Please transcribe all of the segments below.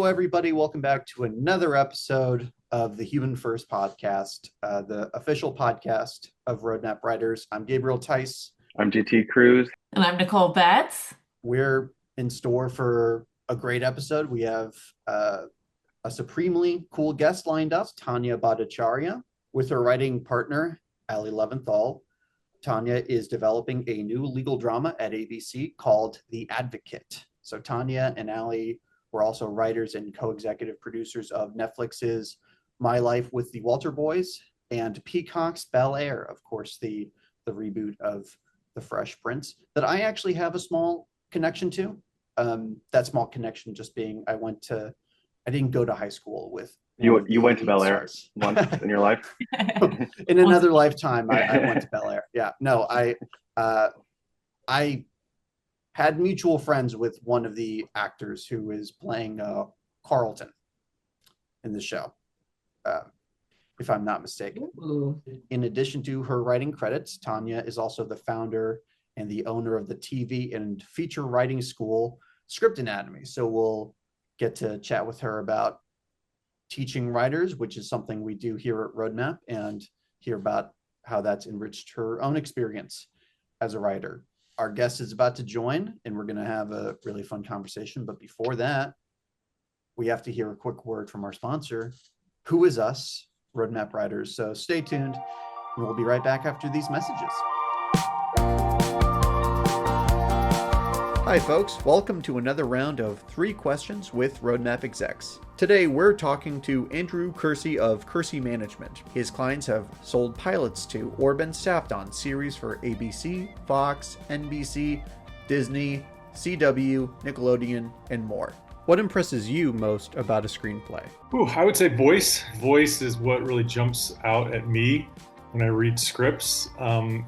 Hello, everybody. Welcome back to another episode of the Human First Podcast, the official podcast of Roadmap Writers. I'm Gabriel Tice. I'm GT Cruz. And I'm Nicole Betts. We're in store for a great episode. We have a supremely cool guest lined up, Tawnya Bhattacharya, with her writing partner, Ali Levanthol. Tawnya is developing a new legal drama at ABC called The Advocate. So Tawnya and Ali were also writers and co-executive producers of Netflix's My Life with the Walter Boys and Peacock's Bel Air, of course, the reboot of The Fresh Prince, that I actually have a small connection to. That small connection just being I didn't go to high school with You went to Bel Air once in your life? In another lifetime, I went to Bel Air. Yeah, no, I had mutual friends with one of the actors who is playing Carlton in the show, if I'm not mistaken. Ooh. In addition to her writing credits, Tawnya is also the founder and the owner of the TV and feature writing school Script Anatomy. So we'll get to chat with her about teaching writers, which is something we do here at Roadmap, and hear about how that's enriched her own experience as a writer. Our guest is about to join, and we're going to have a really fun conversation. But before that, we have to hear a quick word from our sponsor, who is us, Roadmap Writers. So stay tuned, and we'll be right back after these messages. Hi, folks. Welcome to another round of 3 Questions with Roadmap Execs. Today, we're talking to Andrew Kersey of Kersey Management. His clients have sold pilots to or been staffed on series for ABC, Fox, NBC, Disney, CW, Nickelodeon, and more. What impresses you most about a screenplay? I would say voice. Voice is what really jumps out at me when I read scripts.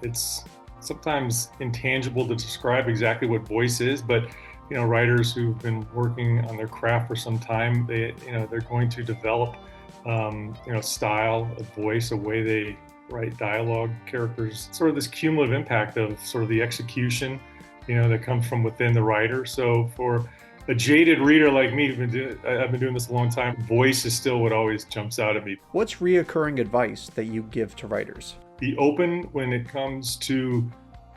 It's sometimes intangible to describe exactly what voice is, but writers who've been working on their craft for some time, they're going to develop style, a voice, a way they write dialogue, characters, sort of this cumulative impact of sort of the execution that comes from within the writer. So for a jaded reader like me, I've been doing this a long time, voice is still what always jumps out at me. What's reoccurring advice that you give to writers? Be open when it comes to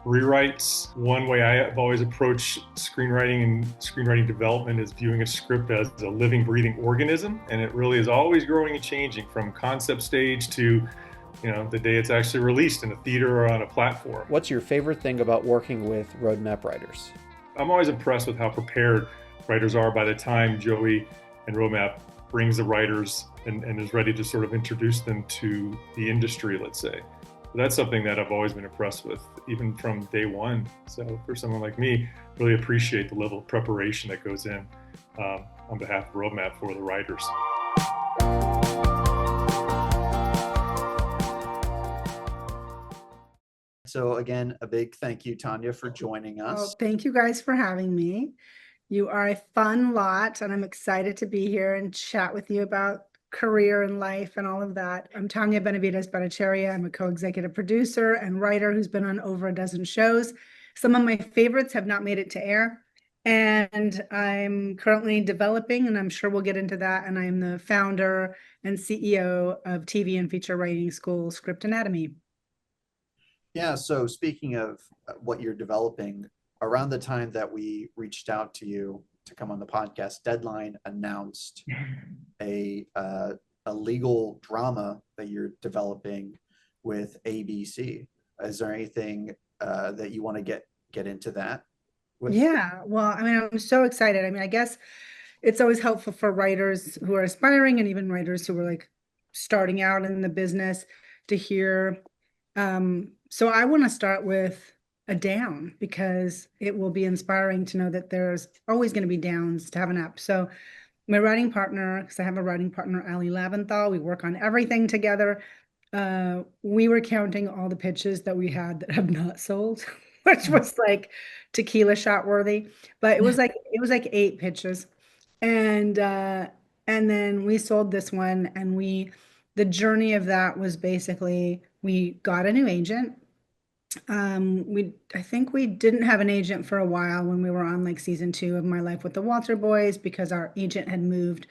rewrites. One way I have always approached screenwriting and screenwriting development is viewing a script as a living, breathing organism, and it really is always growing and changing from concept stage to the day it's actually released in a theater or on a platform. What's your favorite thing about working with Roadmap Writers? I'm always impressed with how prepared writers are by the time Joey and Roadmap brings the writers and is ready to sort of introduce them to the industry, let's say. That's something that I've always been impressed with, even from day one. So for someone like me, really appreciate the level of preparation that goes in on behalf of Roadmap for the writers. So again, a big thank you, Tawnya, for joining us. Oh, thank you guys for having me. You are a fun lot, and I'm excited to be here and chat with you about career and life and all of that. I'm Tawnya Bhattacharya. I'm a co-executive producer and writer who's been on over a dozen shows. Some of my favorites have not made it to air, and I'm currently developing, and I'm sure we'll get into that, and I'm the founder and CEO of TV and feature writing school Script Anatomy. Yeah, so speaking of what you're developing, around the time that we reached out to you to come on the podcast, Deadline announced a legal drama that you're developing with ABC. Is there anything that you want to get into that with? Yeah, well, I mean, I'm so excited. I mean, I guess it's always helpful for writers who are aspiring and even writers who are like starting out in the business to hear. So I want to start with a down, because it will be inspiring to know that there's always going to be downs to have an up. So my writing partner, because I have a writing partner, Ali Levanthol, we work on everything together. We were counting all the pitches that we had that have not sold, which was like tequila shot worthy, but it was like 8 pitches. And then we sold this one, and the journey of that was basically we got a new agent. I think we didn't have an agent for a while when we were on like season 2 of My Life with the Walter Boys because our agent had moved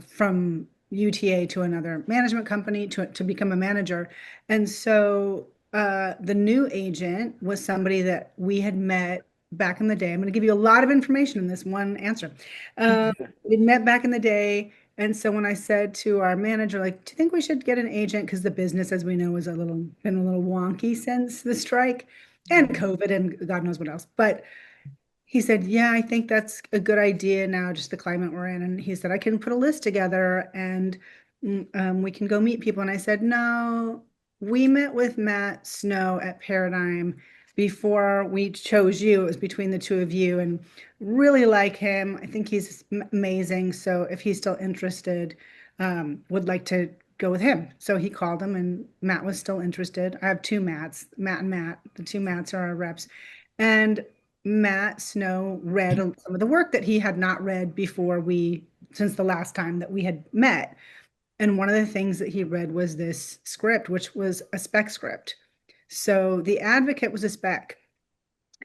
from UTA to another management company to become a manager. And so the new agent was somebody that we had met back in the day. I'm going to give you a lot of information in this one answer. We met back in the day. And so when I said to our manager, like, do you think we should get an agent? Because the business, as we know, is been a little wonky since the strike and COVID and God knows what else. But he said, yeah, I think that's a good idea now, just the climate we're in. And he said, I can put a list together and we can go meet people. And I said, no, we met with Matt Snow at Paradigm before we chose you. It was between the two of you and really like him. I think he's amazing. So if he's still interested, would like to go with him. So he called him and Matt was still interested. I have two Matts, Matt and Matt. The two Matts are our reps. And Matt Snow read some of the work that he had not read since the last time that we had met. And one of the things that he read was this script, which was a spec script. So The Advocate was a spec.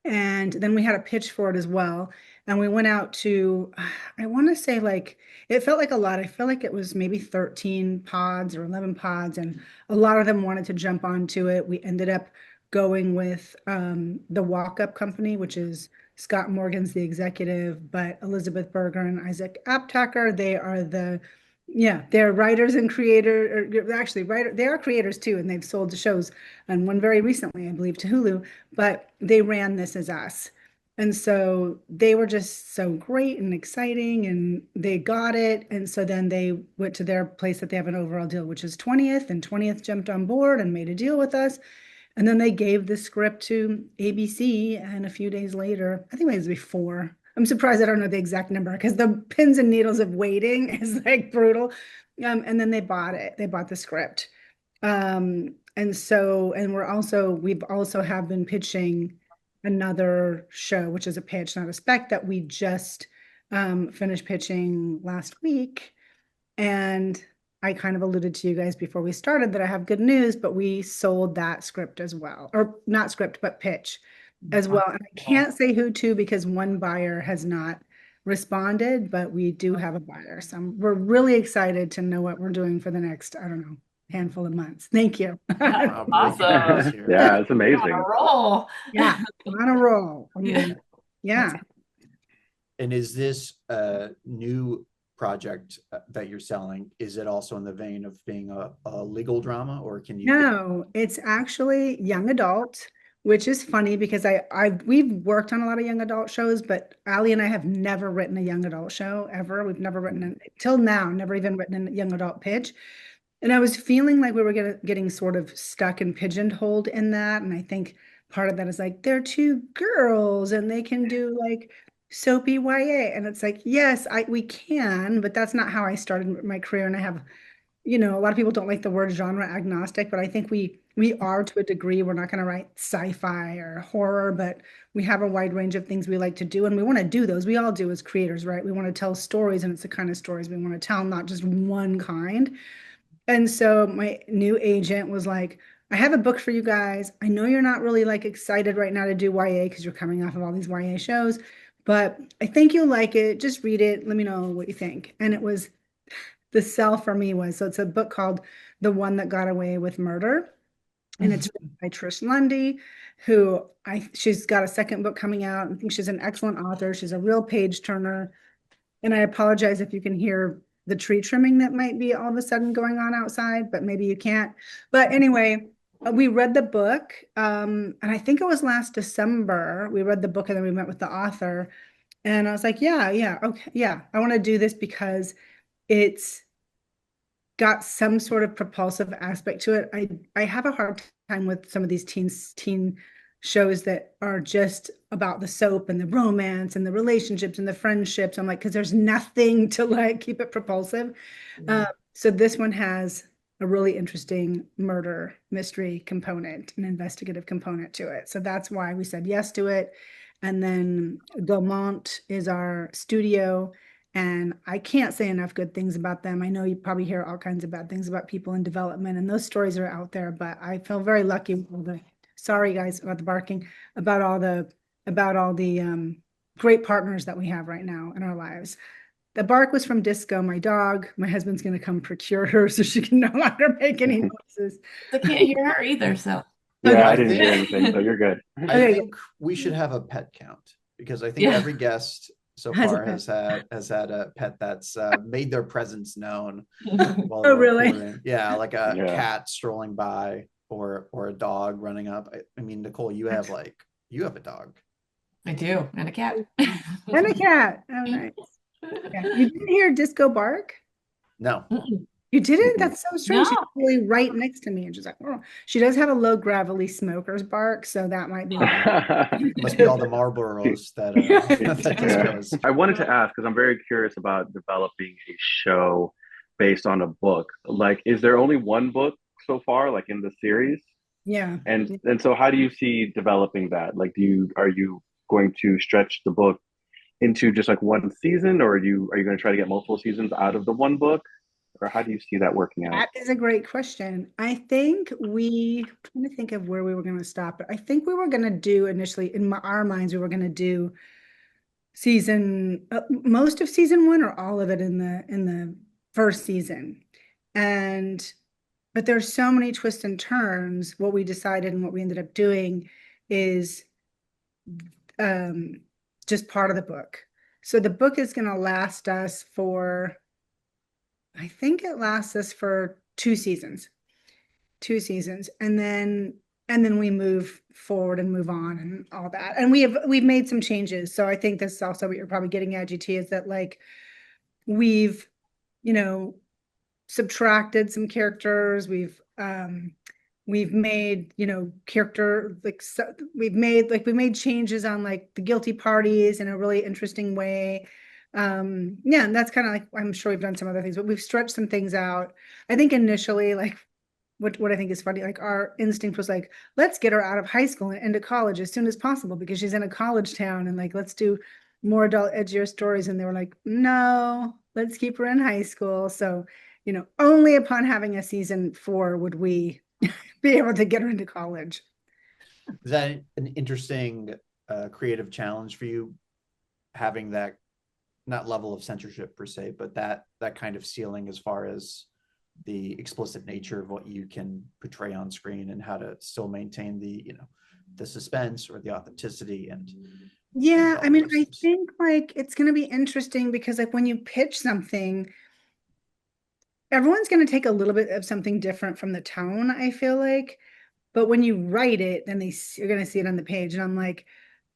And then we had a pitch for it as well. And we went out to, I want to say like, it felt like a lot. I felt like it was maybe 13 pods or 11 pods. And a lot of them wanted to jump onto it. We ended up going with the Walk Up Company, which is Scott Morgan's the executive, but Elizabeth Berger and Isaac Aptaker, they're writers and creators, actually they are creators too, and they've sold to shows, and one very recently, I believe, to Hulu, but they ran This Is Us. And so they were just so great and exciting and they got it. And so then they went to their place that they have an overall deal, which is 20th, and 20th jumped on board and made a deal with us. And then they gave the script to ABC, and a few days later, I think it was before. I'm surprised I don't know the exact number because the pins and needles of waiting is like brutal. And then they bought it. They bought the script. And we've also have been pitching another show, which is a pitch, not a spec, that we just finished pitching last week. And I kind of alluded to you guys before we started that I have good news, but we sold that script as well, or not script, but pitch as well. And I can't say who to because one buyer has not responded, but we do have a buyer. So we're really excited to know what we're doing for the next, I don't know, handful of months. Thank you. That's Breaking awesome. news here. Yeah, it's On amazing. a roll. Yeah, on a roll. I mean, yeah. And is this a new project that you're selling? Is it also in the vein of being a legal drama, or can you? No, it's actually young adult, which is funny because we've worked on a lot of young adult shows, but Ali and I have never written a young adult show ever. We've never written till now, never even written a young adult pitch. And I was feeling like we were getting sort of stuck and pigeonholed in that. And I think part of that is like, they're two girls and they can do like soapy YA. And it's like, yes, we can, but that's not how I started my career. And I have, a lot of people don't like the word genre agnostic, but I think we are to a degree. We're not going to write sci-fi or horror, but we have a wide range of things we like to do. And we want to do those. We all do as creators, right? We want to tell stories, and it's the kind of stories we want to tell, not just one kind. And so my new agent was like, I have a book for you guys. I know you're not really like excited right now to do YA because you're coming off of all these YA shows, but I think you'll like it. Just read it. Let me know what you think. And it was the sell for me so it's a book called The One That Got Away with Murder. And it's written by Trish Lundy, who she's got a second book coming out. I think she's an excellent author. She's a real page turner. And I apologize if you can hear the tree trimming that might be all of a sudden going on outside, but maybe you can't. But anyway, we read the book, and I think it was last December. We read the book and then we met with the author. And I was like, yeah, okay, yeah, I want to do this because it's got some sort of propulsive aspect to it. I have a hard time with some of these teen shows that are just about the soap and the romance and the relationships and the friendships. I'm like, because there's nothing to like keep it propulsive. So this one has a really interesting murder mystery component, an investigative component to it. So that's why we said yes to it. And then Gaumont is our studio, and I can't say enough good things about them. I know you probably hear all kinds of bad things about people in development, and those stories are out there, but I feel very lucky with all the sorry guys about the barking, about all the great partners that we have right now in our lives. The bark was from Disco, my dog. My husband's going to come procure her so she can no longer make any noises. I can't hear her either, so. Yeah, Okay. I didn't hear anything, so you're good. I Okay. think we should have a pet count because I think Yeah. every guest so Has a far pet. has had a pet that's made their presence known while Oh, they're really? recording. Yeah, like a Yeah. cat strolling by or a dog running up. I mean, Nicole, you have a dog. I do, and a cat. And a cat. Oh, nice. Yeah. You didn't hear Disco bark? No, You didn't? Mhm. That's so strange. She's No. really right next to me. And she's like, oh. She does have a low gravelly smoker's bark, so that might be. it must be all the Marlboros that that Yeah. Disco's. I wanted to ask because I'm very curious about developing a show based on a book. Like, is there only one book so far, like in the series? Yeah. And so how do you see developing that? Like, are you going to stretch the book into just like one season, or are you going to try to get multiple seasons out of the one book? Or how do you see that working out? That is a great question. I think I'm trying to think of where we were going to stop, but I think we were going to do initially in our minds, we were going to do most of season 1 or all of it in the first season. But there's so many twists and turns. What we decided and what we ended up doing is just part of the book. So the book is going to last us for, I think it lasts us for 2 seasons, and then we move forward and move on and all that. And we've made some changes. So I think this is also what you're probably getting at, GT, is that like we've, subtracted some characters. We've made, character like we made changes on like the guilty parties in a really interesting way. Yeah, and that's kind of like, I'm sure we've done some other things, but we've stretched some things out. I think initially, like what I think is funny, like our instinct was like, let's get her out of high school and into college as soon as possible because she's in a college town, and like let's do more adult, edgier stories. And they were like, no, let's keep her in high school. So, only upon having a season 4 would we be able to get her into college. Is that an interesting creative challenge for you, having that not level of censorship per se, but that kind of ceiling as far as the explicit nature of what you can portray on screen and how to still maintain the suspense or the authenticity and Yeah, I mean, I things. think like it's going to be interesting because like when you pitch something, everyone's going to take a little bit of something different from the tone, I feel like. But when you write it, then you're going to see it on the page. And I'm like,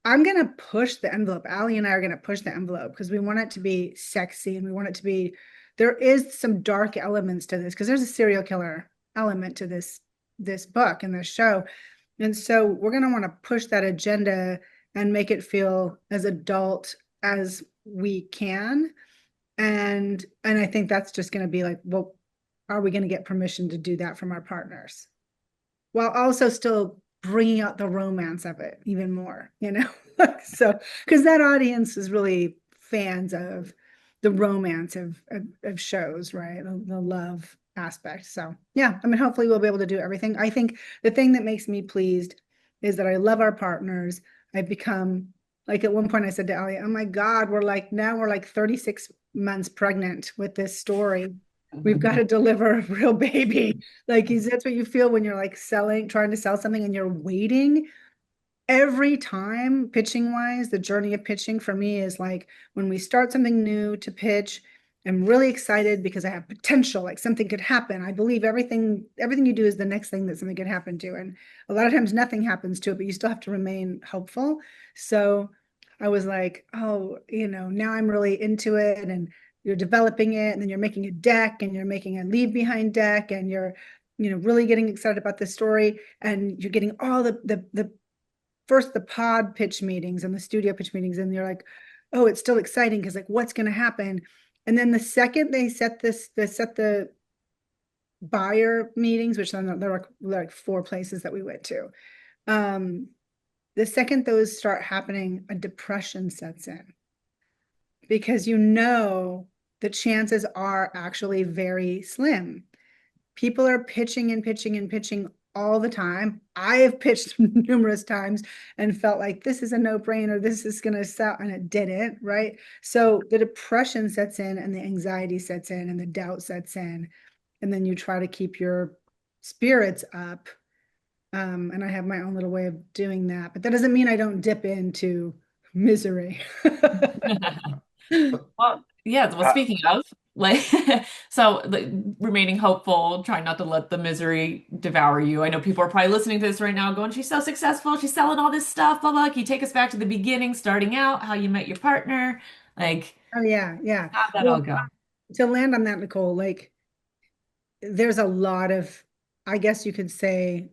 I'm going to push the envelope. Ali and I are going to push the envelope because we want it to be sexy and we want it to be, there is some dark elements to this because there's a serial killer element to this book and this show. And so we're going to want to push that agenda and make it feel as adult as we can. And I think that's just going to be like, well, are we going to get permission to do that from our partners? While also still bringing out the romance of it even more, So, because that audience is really fans of the romance of shows, right? The love aspect. So, yeah, I mean, hopefully we'll be able to do everything. I think the thing that makes me pleased is that I love our partners. I've become, like at one point I said to Ali, oh my God, we're like 36 months pregnant with this story. We've got to deliver a real baby. Like, that's what you feel when you're like trying to sell something and you're waiting. Every time, pitching wise, the journey of pitching for me is like when we start something new to pitch, I'm really excited because I have potential, like something could happen. I believe everything you do is the next thing that something could happen to. And a lot of times nothing happens to it, but you still have to remain hopeful. So I was like, oh, now I'm really into it, and you're developing it, and then you're making a deck, and you're making a leave behind deck, and you're, really getting excited about the story, and you're getting all the first the pod pitch meetings and the studio pitch meetings, and you're like, oh, it's still exciting because like what's going to happen? And then the second they set the buyer meetings, which then there were like 4 places that we went to. The second those start happening, a depression sets in because the chances are actually very slim. People are pitching and pitching and pitching all the time. I have pitched numerous times and felt like this is a no-brainer, this is going to sell, and it didn't, right? So the depression sets in and the anxiety sets in and the doubt sets in, and then you try to keep your spirits up. And I have my own little way of doing that, but that doesn't mean I don't dip into misery. Well, yeah. Well, Uh, speaking of, like, so remaining hopeful, trying not to let the misery devour you. I know people are probably listening to this right now going, she's so successful. She's selling all this stuff. Blah, blah. Can you take us back to the beginning, starting out, how you met your partner? Like, Oh yeah, yeah. how'd that Well, all go? to land on that, Nicole, like there's a lot of, I guess you could say,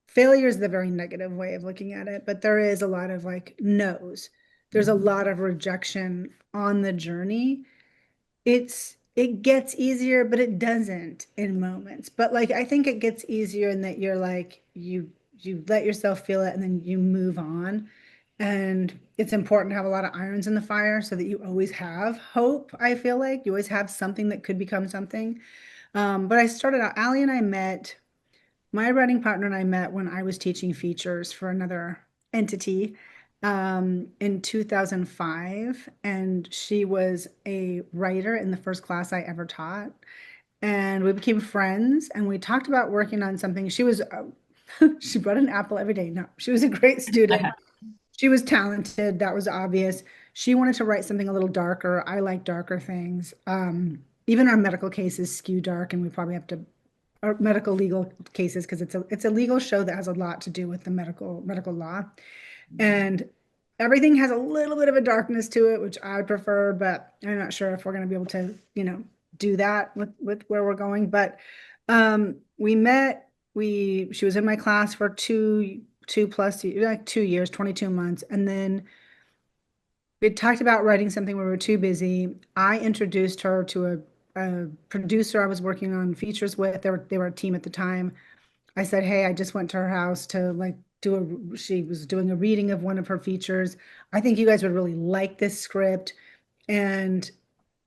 failure is the very negative way of looking at it, but there is a lot of like no's. There's a lot of rejection on the journey. It gets easier, but it doesn't in moments. But like I think it gets easier in that you're like you let yourself feel it and then you move on. And it's important to have a lot of irons in the fire so that you always have hope. I feel like you always have something that could become something. But I started out, Ali and I met, my writing partner and I met when I was teaching features for another entity in 2005. And she was a writer in the first class I ever taught. And we became friends and we talked about working on something. She was, she brought an apple every day. No, she was a great student. She was talented. That was obvious. She wanted to write something a little darker. I like darker things. Even our medical cases skew dark, and we probably have to, our medical legal cases, because it's a legal show that has a lot to do with the medical law. And everything has a little bit of a darkness to it, which I prefer, but I'm not sure if we're going to be able to, do that with where we're going. But we met, she was in my class for two plus like 2 years, 22 months. And then we talked about writing something. We were too busy. I introduced her to a producer I was working on features with. They were a team at the time. I said, hey, I just went to her house to like she was doing a reading of one of her features. I think you guys would really like this script. And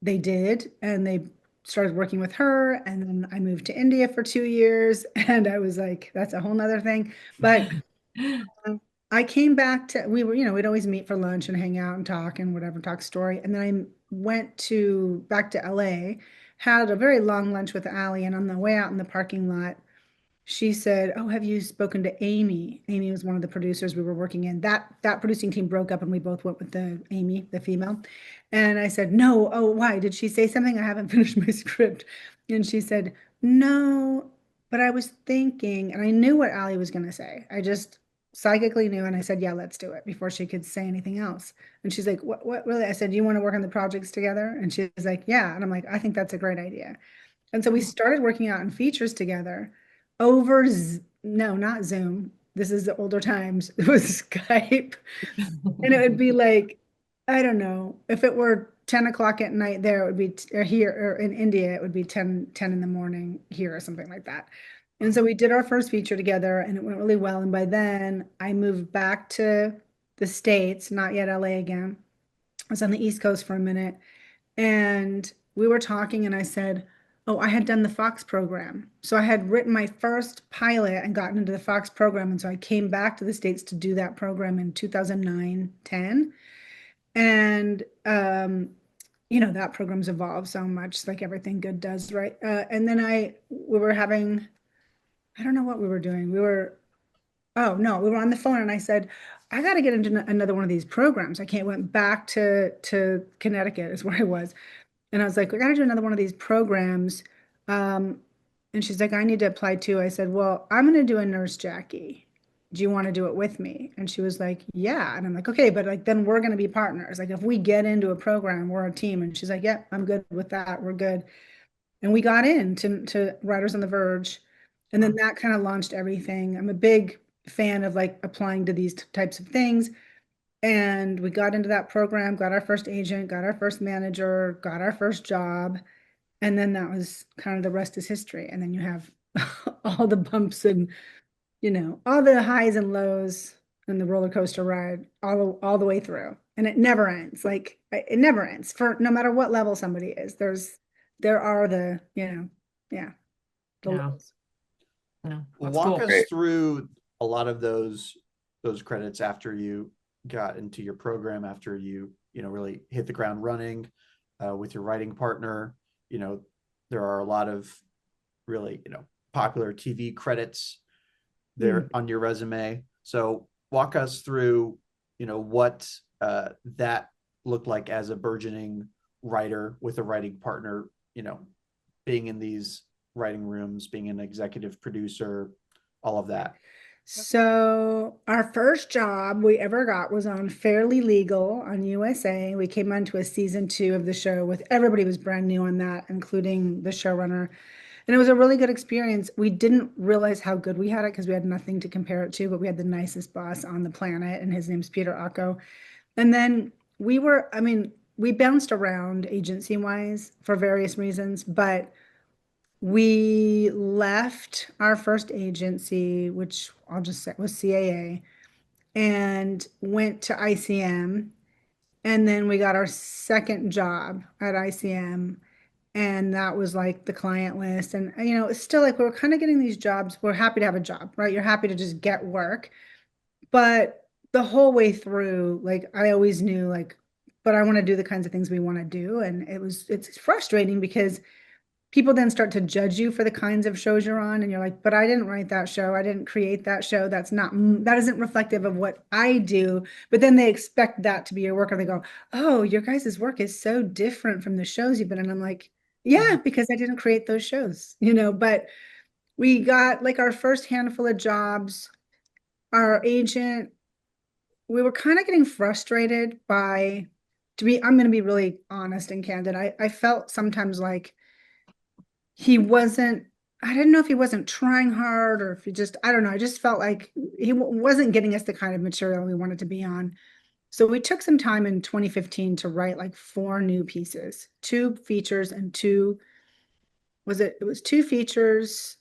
they did. And they started working with her. And then I moved to India for 2 years. And I was like, that's a whole nother thing. But I came back to, we were, we'd always meet for lunch and hang out and talk and whatever, talk story. And then I went back to LA, had a very long lunch with Ali. And on the way out in the parking lot, she said, oh, have you spoken to Amy? Amy was one of the producers we were working in. That producing team broke up and we both went with the Amy, the female. And I said, no. Oh, why? Did she say something? I haven't finished my script. And she said, no, but I was thinking, and I knew what Ali was going to say. I just psychically knew. And I said, yeah, let's do it before she could say anything else. And she's like, what really? I said, do you want to work on the projects together? And she was like, yeah. And I'm like, I think that's a great idea. And so we started working out in features together over, no, not Zoom. This is the older times. It was Skype. And it would be like, I don't know, if it were 10 o'clock at night there, it would be, or here, or in India, it would be 10 in the morning here or something like that. And so we did our first feature together and it went really well. And by then I moved back to the States, not yet LA again. I was on the East Coast for a minute. And we were talking, and I said, oh, I had done the Fox program. So I had written my first pilot and gotten into the Fox program. And so I came back to the States to do that program in 2009, 10. And, that program's evolved so much, like everything good does, right? And then we were having, I don't know what we were doing. Oh no, we were on the phone and I said, I got to get into another one of these programs. I can't, went back to Connecticut is where I was. And I was like, we got to do another one of these programs. Um, and she's like, I need to apply too. I said, well, I'm going to do a Nurse Jackie. Do you want to do it with me? And she was like, yeah. And I'm like, okay, but like then we're going to be partners. Like if we get into a program, we're a team. And she's like, yeah, I'm good with that. We're good. And we got into Writers on the Verge. And then that kind of launched everything. I'm a big fan of like applying to these types of things. And we got into that program, got our first agent, got our first manager, got our first job. And then that was kind of the rest is history. And then you have all the bumps and, all the highs and lows and the roller coaster ride all the way through. And it never ends. Like it never ends for no matter what level somebody is. There are the, yeah, the Yeah. lows. No, that's Walk cool. us Great. through a lot of those credits after you got into your program, after you know really hit the ground running with your writing partner. You know, there are a lot of really popular TV credits there on your resume. So walk us through what that looked like as a burgeoning writer with a writing partner. Being in these writing rooms, being an executive producer, all of that. So our first job we ever got was on Fairly Legal on USA. We came onto a season 2 of the show with everybody was brand new on that, including the showrunner. And it was a really good experience. We didn't realize how good we had it because we had nothing to compare it to, but we had the nicest boss on the planet, and his name's Peter Acco. And then we bounced around agency wise for various reasons, but we left our first agency, which I'll just say was CAA, and went to ICM. And then we got our second job at ICM. And that was like the client list. And, it's still like we're kind of getting these jobs. We're happy to have a job, right? You're happy to just get work. But the whole way through, like, I always knew, like, but I want to do the kinds of things we want to do. And it's frustrating because people then start to judge you for the kinds of shows you're on, and you're like, but I didn't write that show, I didn't create that show, that isn't reflective of what I do. But then they expect that to be your work, and they go, oh, your guys' work is so different from the shows you've been in. I'm like, yeah, because I didn't create those shows, but we got like our first handful of jobs. Our agent, we were kind of getting frustrated by, I'm going to be really honest and candid, I felt sometimes like he wasn't, I didn't know if he wasn't trying hard or if he just, I don't know. I just felt like he wasn't getting us the kind of material we wanted to be on. So we took some time in 2015 to write like 4 new pieces, 2 features and it was 2 features,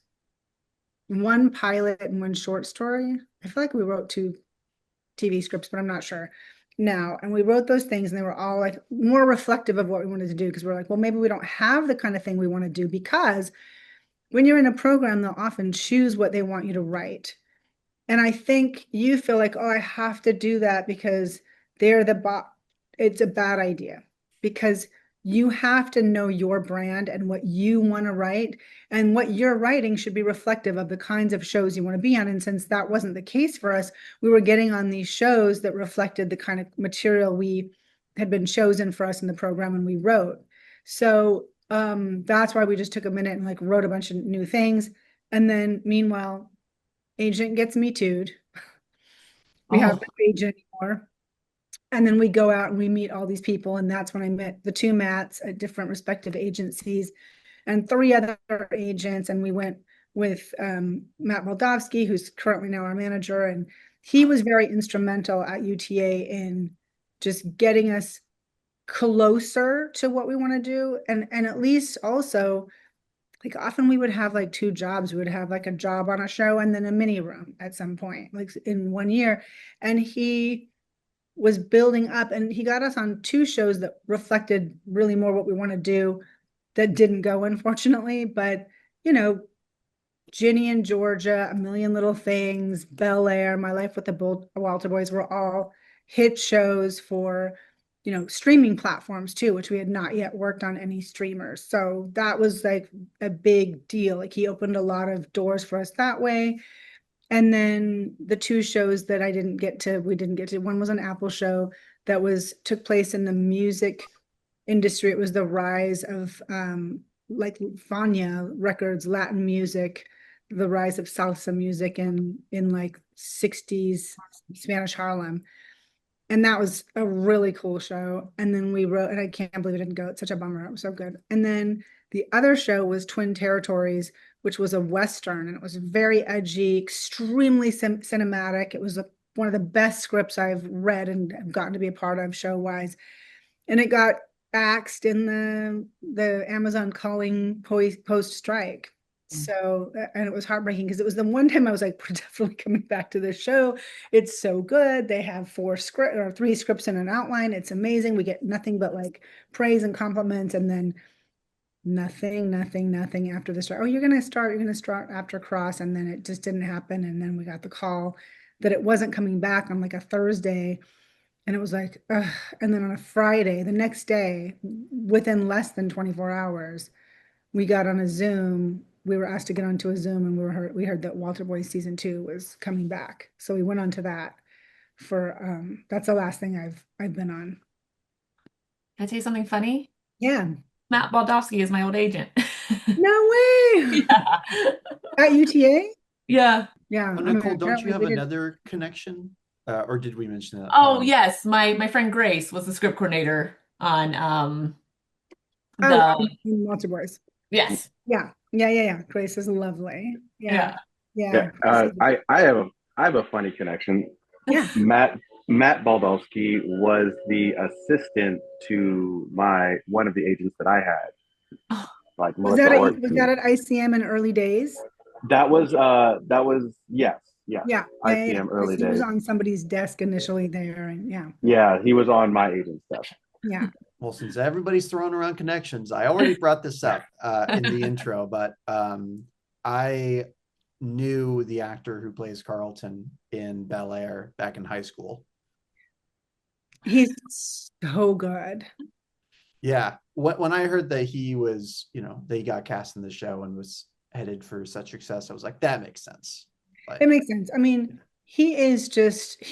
1 pilot and 1 short story. I feel like we wrote 2 TV scripts, but I'm not sure now. And we wrote those things and they were all like more reflective of what we wanted to do, because we're like, well, maybe we don't have the kind of thing we want to do, because when you're in a program, they'll often choose what they want you to write. And I think you feel like, oh, I have to do that because they're the bot. It's a bad idea, because you have to know your brand and what you want to write, and what you're writing should be reflective of the kinds of shows you want to be on. And since that wasn't the case for us, we were getting on these shows that reflected the kind of material we had been chosen for us in the program and we wrote. So that's why we just took a minute and like wrote a bunch of new things. And then meanwhile, agent gets me too'd. We have no agent anymore. And then we go out and we meet all these people. And that's when I met the 2 Matts at different respective agencies and 3 other agents. And we went with Matt Moldavsky, who's currently now our manager. And he was very instrumental at UTA in just getting us closer to what we want to do. And at least also, like, often we would have like 2 jobs. We would have like a job on a show and then a mini room at some point, like in 1 year. And he was building up, and he got us on 2 shows that reflected really more what we want to do, that didn't go, unfortunately. But Ginny and Georgia, A Million Little Things, Bel Air, My Life with the Walter Boys were all hit shows for streaming platforms too, which we had not yet worked on any streamers. So that was like a big deal. Like, he opened a lot of doors for us that way. And then the 2 shows that we didn't get to, one was an Apple show that took place in the music industry. It was the rise of like Fania records, Latin music, the rise of salsa music in like 60s Spanish Harlem. And that was a really cool show. And then we wrote, and I can't believe it didn't go. It's such a bummer. It was so good. And then the other show was Twin Territories, which was a Western, and it was very edgy, extremely cinematic. It was one of the best scripts I've read and have gotten to be a part of show-wise. And it got axed in the Amazon calling post-strike. So, and it was heartbreaking because it was the one time I was like, we're definitely coming back to this show. It's so good. They have 3 scripts and an outline. It's amazing. We get nothing but like praise and compliments. And then nothing after the start. Oh, you're gonna start after Cross, and then it just didn't happen. And then we got the call that it wasn't coming back on like a Thursday, and it was like, ugh. And then on a Friday, the next day, within less than 24 hours, we got on a Zoom. We were asked to get onto a Zoom, and we heard that Walter Boy season 2 was coming back. So we went on to that for that's the last thing I've been on. Can I tell you something funny? Yeah. Matt Baldowski is my old agent. No way. Yeah. At UTA? Yeah. Yeah. Oh, I mean, Nicole, don't you apparently have we did. another connection? Or did we mention that? Oh, yes. My friend Grace was the script coordinator on Oh, the in Walter Boys. yes. Yeah. Grace is lovely. Yeah. Yeah, Grace I have a funny connection. yeah. Matt Baldowski was the assistant to one of the agents that I had, Oh, like Was Melissa that was Orton. that at ICM in early days? That was yes, Yeah. ICM 'Cause early he was days. on somebody's desk initially there, and Yeah, he was on my agent stuff. yeah. Well, since everybody's throwing around connections, I already brought this up in the intro, but I knew the actor who plays Carlton in Bel Air back in high school. He's so good. Yeah, when I heard that he was, that he got cast in the show and was headed for such success, I was like, that makes sense. Like, It makes sense. I mean, he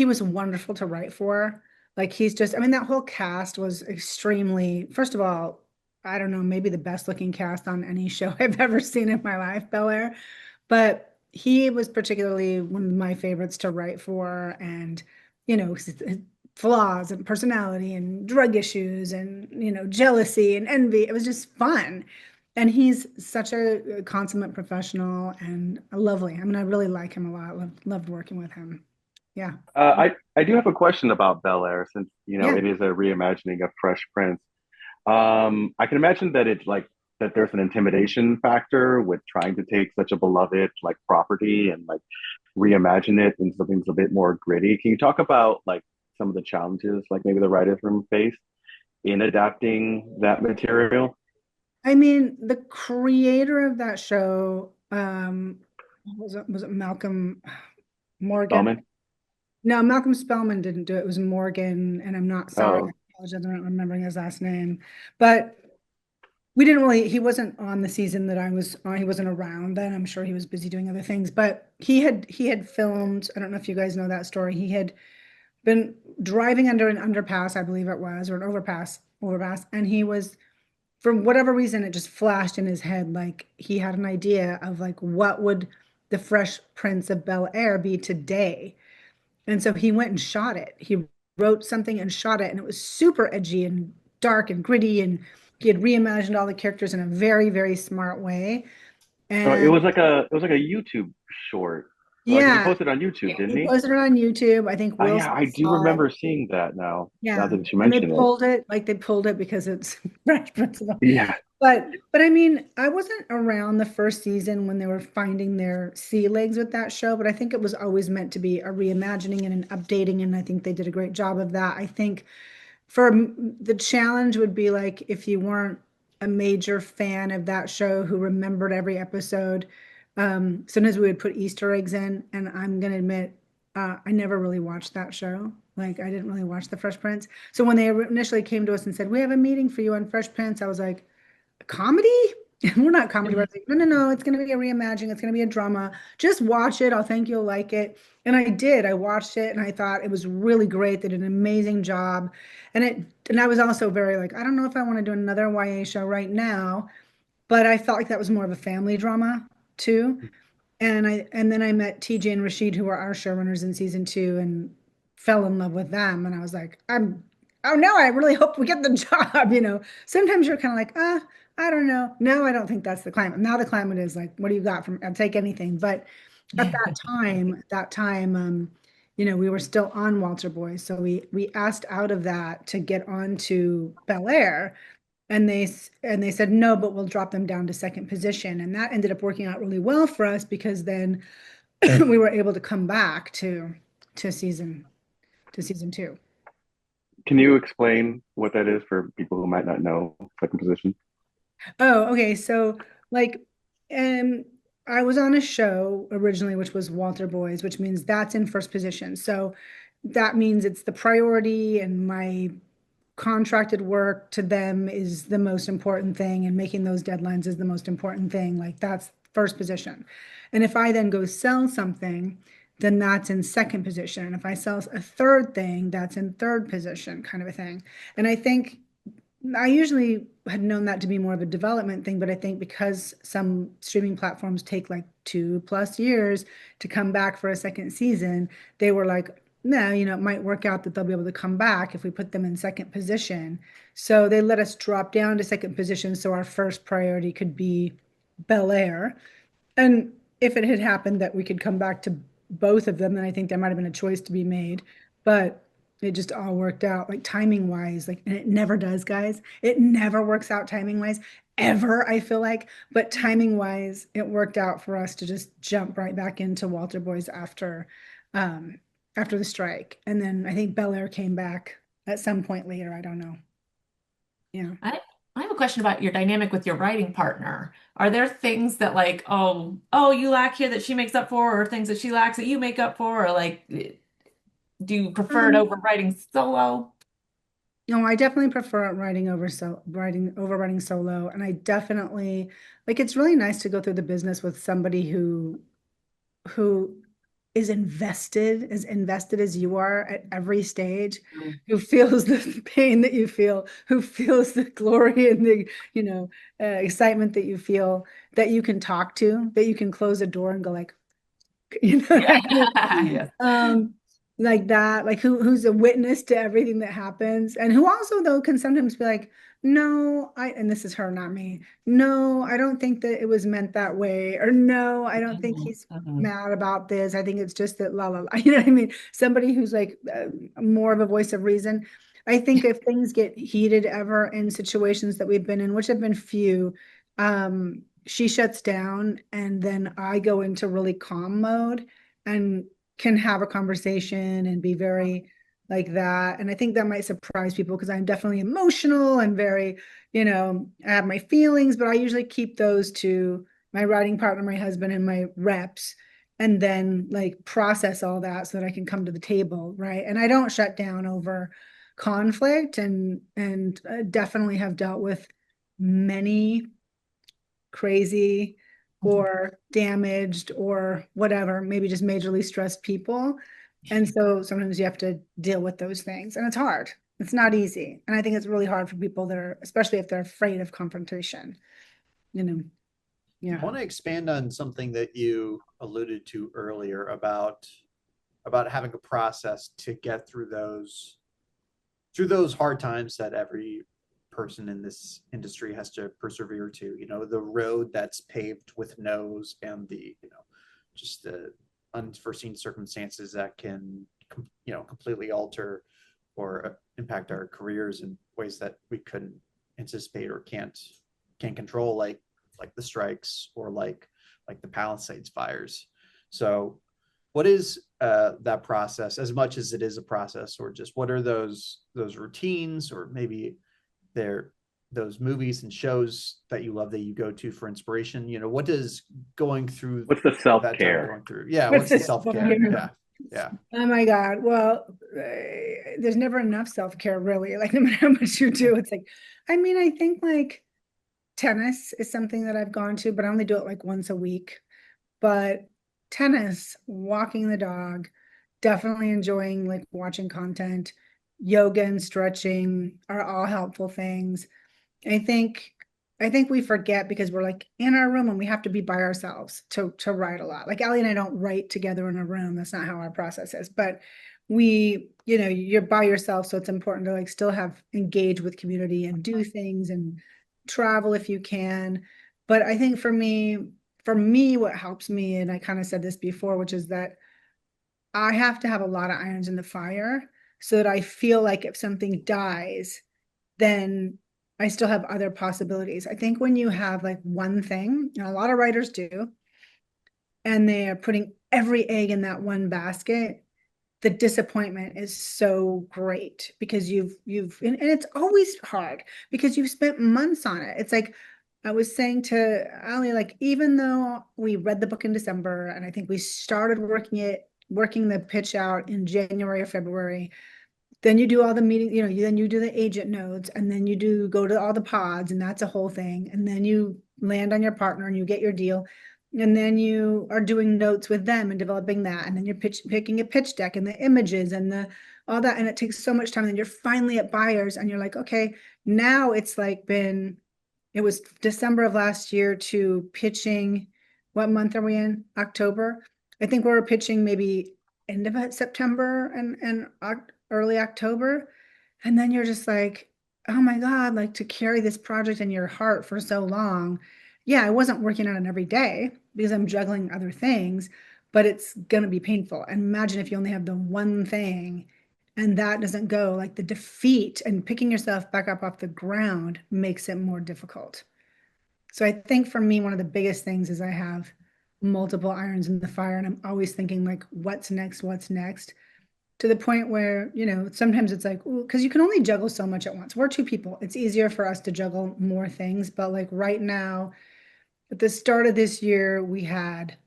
was wonderful to write for. Like I mean, that whole cast was extremely, first of all, I don't know, maybe the best looking cast on any show I've ever seen in my life, Bel Air. But he was particularly one of my favorites to write for, and his flaws and personality and drug issues and jealousy and envy. It was just fun. And he's such a consummate professional and lovely. I mean, I really like him a lot. Loved working with him. Yeah. I do have a question about Bel Air, since Yeah. it is a reimagining of Fresh Prince. I can imagine that it's like that there's an intimidation factor with trying to take such a beloved like property and like reimagine it into something that's a bit more gritty. Can you talk about like some of the challenges like maybe the writers room faced in adapting that material? I mean, the creator of that show, was it Malcolm Morgan? Bowman? No, Malcolm Spellman didn't do it. It was Morgan, and I'm not sorry. I Oh, apologize. I'm not remembering his last name. But he wasn't on the season that I was on. He wasn't around then. I'm sure he was busy doing other things. But he had filmed, I don't know if you guys know that story. He had been driving under an underpass, I believe it was, or an overpass, and he was, for whatever reason, it just flashed in his head, like he had an idea of like what would the Fresh Prince of Bel Air be today. And so he went and shot it. He wrote something and shot it, and it was super edgy and dark and gritty, and he had reimagined all the characters in a very, very smart way. it And was like a YouTube short. Like he yeah, posted on YouTube, didn't he he? posted it on YouTube. I think Oh yeah, Wilson I do saw it. remember seeing that now. Now Yeah, that you and they mention it. pulled it, like they pulled it because it's Fresh Prince of Bel-. Yeah. But I mean, I wasn't around the first season when they were finding their sea legs with that show, but I think it was always meant to be a reimagining and an updating, and I think they did a great job of that. I think the challenge would be like if you weren't a major fan of that show who remembered every episode. Sometimes we would put Easter eggs in, and I'm gonna admit, I never really watched that show. Like I didn't really watch The Fresh Prince. So when they initially came to us and said, "We have a meeting for you on Fresh Prince," I was like, comedy? We're not comedy. We're like, no, it's going to be a reimagining. It's going to be a drama. Just watch it. I'll think you'll like it. And I did. I watched it and I thought it was really great. They did an amazing job. And I was also very like, I don't know if I want to do another YA show right now, but I felt like that was more of a family drama too. And then I met TJ and Rashid, who were our showrunners in season 2, and fell in love with them. And I was like, oh no, I really hope we get the job. Sometimes you're kind of like, I don't know. No, I don't think that's the climate. Now the climate is like, what do you got from, I'll take anything. But at that time, we were still on Walter Boy. So we asked out of that to get onto Bel Air. And they said no, but we'll drop them down to second position. And that ended up working out really well for us because then we were able to come back to season 2. Can you explain what that is for people who might not know second position? Oh, okay. So like um I was on a show originally which was Walter Boys, which means that's in first position. So that means it's the priority and my contracted work to them is the most important thing and making those deadlines is the most important thing. Like that's first position. And if I then go sell something, then that's in second position. And if I sell a third thing, that's in third position, kind of a thing. And I think I usually had known that to be more of a development thing, but I think because some streaming platforms take like 2+ years to come back for a second season, they were like, no, it might work out that they'll be able to come back if we put them in second position. So they let us drop down to second position so our first priority could be Bel Air. And if it had happened that we could come back to both of them, then I think there might have been a choice to be made. But it just all worked out, like timing wise, like, and it never does, guys. It never works out timing wise, ever, I feel like. But timing wise, it worked out for us to just jump right back into Walter Boys um, after the strike. And then I think Bel Air came back at some point later. I don't know. Yeah. I have a question about your dynamic with your writing partner. Are there things that like, oh, you lack here that she makes up for, or things that she lacks that you make up for, or like, do you prefer it Um, over writing solo? No, I definitely prefer writing solo, and I definitely like it's really nice to go through the business with somebody who is invested as you are at every stage, Mm. who feels the pain that you feel, who feels the glory and the excitement that you feel, that you can talk to, that you can close a door and go like, what I Yeah. mean? Yes. Like that, like who's a witness to everything that happens, and who also though can sometimes be like, no, and this is her, not me. No, I don't think that it was meant that way, or no, I don't think Mhm, he's mhm. mad about this. I think it's just that la la la. You know what I mean? Somebody who's like more of a voice of reason. I think if things get heated ever in situations that we've been in, which have been few, she shuts down, and then I go into really calm mode and can have a conversation and be very like that. And I think that might surprise people because I'm definitely emotional and very, I have my feelings, but I usually keep those to my writing partner, my husband, and my reps, and then like process all that so that I can come to the table, right? And I don't shut down over conflict, and definitely have dealt with many crazy or damaged or whatever, maybe just majorly stressed people. And so sometimes you have to deal with those things, and it's hard. It's not easy. And I think it's really hard for people that are, especially if they're afraid of confrontation, you know. I Yeah. want to expand on something that you alluded to earlier about having a process to get through those hard times that every person in this industry has to persevere to. The road that's paved with no's and just the unforeseen circumstances that can completely alter or impact our careers in ways that we couldn't anticipate or can't control, like the strikes or like the Palisades fires. So what is that process, as much as it is a process, or just what are those routines, or maybe they're those movies and shows that you love that you go to for inspiration? What does going through What's the that time self-care? going through, yeah, What's what's the this? self-care? Yeah, yeah. Oh my God. Well, there's never enough self-care, really. Like, no matter how much you do, it's like, I mean, I think like tennis is something that I've gone to, but I only do it like once a week. But tennis, walking the dog, definitely enjoying like watching content, yoga and stretching are all helpful things. I think I think we forget because we're like in our room and we have to be by ourselves to write a lot. Like Ali and I don't write together in a room. That's not how our process is. But you're by yourself, so it's important to like still have engage with community and do things and travel if you can. But I think for me, what helps me, and I kind of said this before, which is that I have to have a lot of irons in the fire so that I feel like if something dies, then I still have other possibilities. I think when you have like one thing, and a lot of writers do, and they are putting every egg in that one basket, the disappointment is so great because you've and it's always hard because you've spent months on it. It's like I was saying to Ali, like, even though we read the book in December and I think we started working the pitch out in January or February, then you do all the meetings, then you do the agent notes, and then you go to all the pods, and that's a whole thing. And then you land on your partner and you get your deal. And then you are doing notes with them and developing that. And then you're picking a pitch deck and the images and all that. And it takes so much time. And then you're finally at buyers and you're like, okay, now it's like it was December of last year to pitching. What month are we in? October. I think we were pitching maybe end of September and early October. And then you're just like, oh my God, like to carry this project in your heart for so long. Yeah, I wasn't working on it every day because I'm juggling other things, but it's going to be painful. And imagine if you only have the one thing and that doesn't go, like the defeat and picking yourself back up off the ground makes it more difficult. So I think for me, one of the biggest things is I have multiple irons in the fire and I'm always thinking like, what's next? What's next? To the point where, sometimes it's like, because you can only juggle so much at once. We're two people. It's easier for us to juggle more things. But like right now, at the start of this year, we had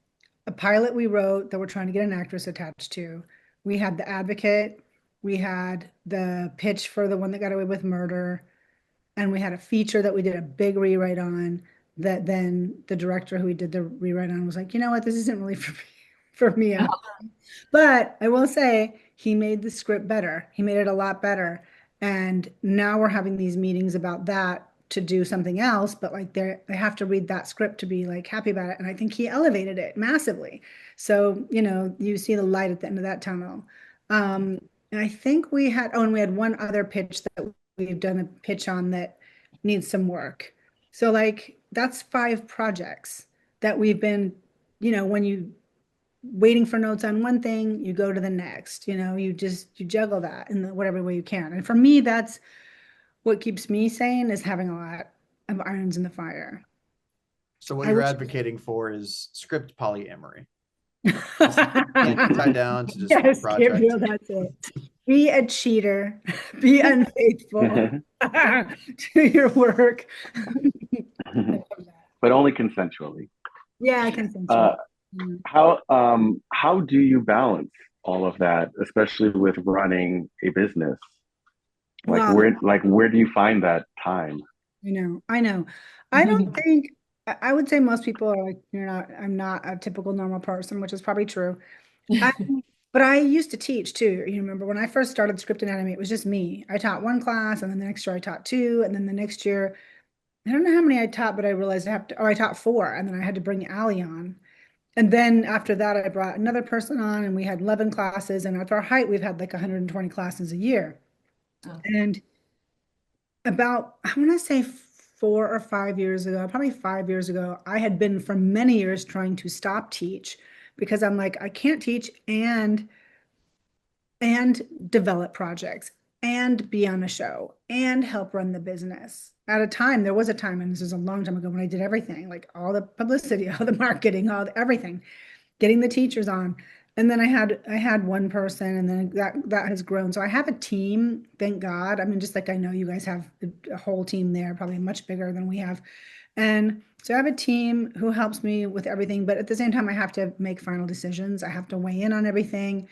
a pilot we wrote that we're trying to get an actress attached to. We had The Advocate. We had the pitch for the one that got away with murder. And we had a feature that we did a big rewrite on that then the director who we did the rewrite on was like, you know what, this isn't really for me. But I will say he made the script better. He made it a lot better. And now we're having these meetings about that to do something else, but like they have to read that script to be like happy about it. And I think he elevated it massively. So, you see the light at the end of that tunnel. And I think we had one other pitch that we've done a pitch on that needs some work. So like that's 5 projects that we've been, when you waiting for notes on one thing, you go to the next, you juggle that in whatever way you can. And for me, that's what keeps me sane is having a lot of irons in the fire. So what you're advocating for is script polyamory. Tie down to just yes, one project. Gabriel, that's it. Be a cheater, be unfaithful to your work. But only consensually. Yeah, consensual. How do you balance all of that, especially with running a business? Like where do you find that time? I know. I don't think I would say most people are like, I'm not a typical normal person, which is probably true. But I used to teach too. You remember when I first started Script Anatomy, it was just me. I taught 1 class, and then the next year I taught 2, and then the next year, I don't know how many I taught, but I realized I taught 4, and then I had to bring Ali on. And then after that, I brought another person on, and we had 11 classes. And at our height, we've had like 120 classes a year. Oh. And about, I want to say 4 or 5 years ago, probably 5 years ago, I had been for many years trying to stop teach because I'm like, I can't teach and develop projects and be on a show and help run the business. There was a time, and this was a long time ago, when I did everything, like all the publicity, all the marketing, everything, getting the teachers on. And then I had one person, and then that has grown. So I have a team, thank God. I mean, just like I know you guys have a whole team there, probably much bigger than we have. And so I have a team who helps me with everything, but at the same time, I have to make final decisions. I have to weigh in on everything.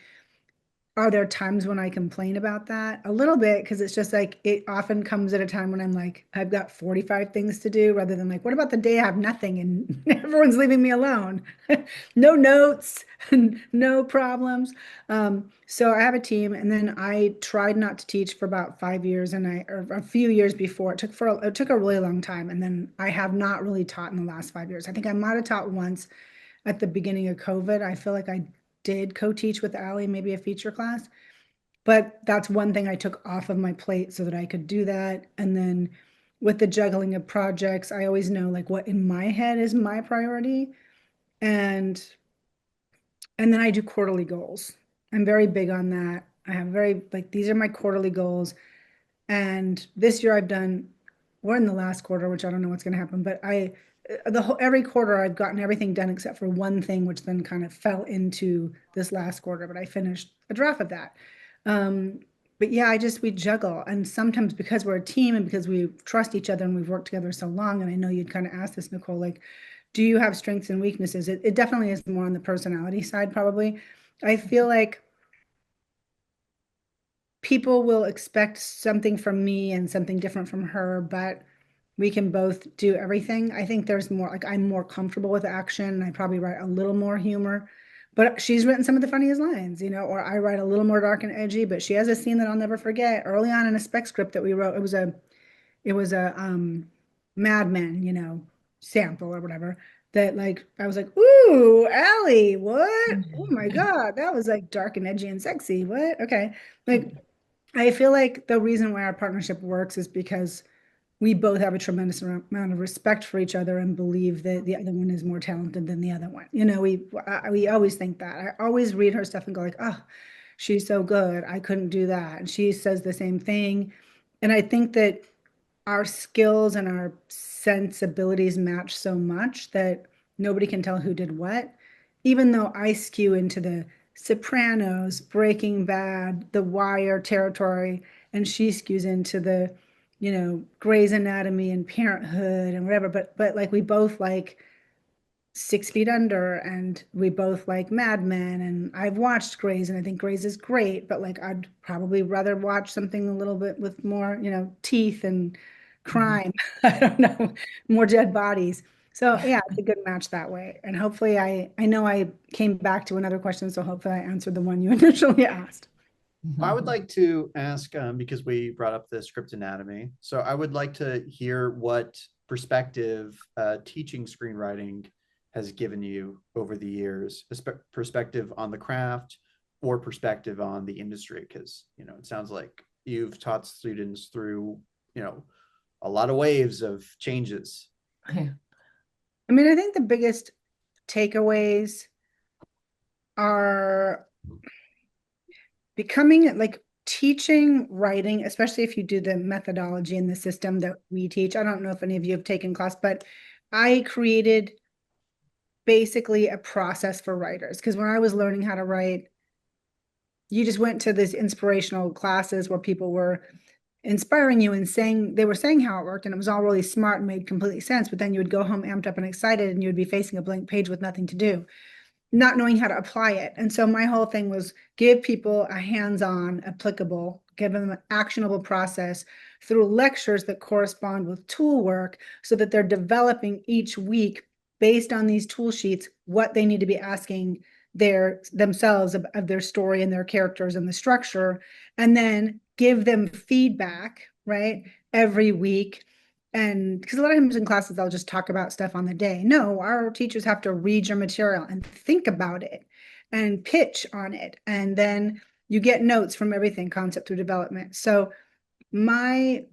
Are there times when I complain about that? A little bit, because it's just like it often comes at a time when I'm like, I've got 45 things to do, rather than like, what about the day I have nothing and everyone's leaving me alone? No notes, no problems. So I have a team, and then I tried not to teach for about 5 years, or a few years before. It took a really long time, and then I have not really taught in the last 5 years. I think I might have taught once at the beginning of COVID. I feel like I did co-teach with Ali, maybe a feature class, but that's one thing I took off of my plate so that I could do that. And then with the juggling of projects, I always know like what in my head is my priority. And then I do quarterly goals. I'm very big on that. I have these are my quarterly goals. And this year we're in the last quarter, which I don't know what's going to happen, but every quarter I've gotten everything done except for one thing, which then kind of fell into this last quarter, but I finished a draft of that. but yeah, we juggle. And sometimes because we're a team and because we trust each other and we've worked together so long, and I know you'd kind of ask this, Nicole, like, do you have strengths and weaknesses? It definitely is more on the personality side, probably. I feel like people will expect something from me and something different from her, but we can both do everything. I think there's more, like, I'm more comfortable with action. I probably write a little more humor, but she's written some of the funniest lines, or I write a little more dark and edgy, but she has a scene that I'll never forget early on in a spec script that we wrote. It was a Mad Men, sample or whatever, that, like, I was like, ooh, Ali, what? Oh my God, that was like dark and edgy and sexy. What? Okay. Like, I feel like the reason why our partnership works is because we both have a tremendous amount of respect for each other and believe that the other one is more talented than the other one. We always think that. I always read her stuff and go like, oh, she's so good. I couldn't do that. And she says the same thing. And I think that our skills and our sensibilities match so much that nobody can tell who did what, even though I skew into the Sopranos, Breaking Bad, The Wire territory, and she skews into the, Grey's Anatomy and Parenthood and whatever. But like we both like 6 Feet Under, and we both like Mad Men, and I've watched Grey's, and I think Grey's is great, but like I'd probably rather watch something a little bit with more, teeth and crime. I don't know, more dead bodies. So yeah, it's a good match that way. And hopefully I know I came back to another question, so hopefully I answered the one you initially asked. I would like to ask, because we brought up the script anatomy, so I would like to hear what perspective teaching screenwriting has given you over the years, perspective on the craft or perspective on the industry, because it sounds like you've taught students through a lot of waves of changes. Yeah. I mean, I think the biggest takeaways are becoming like teaching writing, especially if you do the methodology and the system that we teach. I don't know if any of you have taken class, but I created basically a process for writers, because when I was learning how to write, you just went to these inspirational classes where people were inspiring you and they were saying how it worked, and it was all really smart and made completely sense, but then you would go home amped up and excited, and you would be facing a blank page with nothing to do, not knowing how to apply it. And so my whole thing was give people a hands-on, applicable, give them an actionable process through lectures that correspond with tool work, so that they're developing each week based on these tool sheets what they need to be asking themselves of their story and their characters and the structure, and then give them feedback, right, every week. And because a lot of times in classes, I'll just talk about stuff on the day. No, our teachers have to read your material and think about it and pitch on it. And then you get notes from everything, concept through development. So my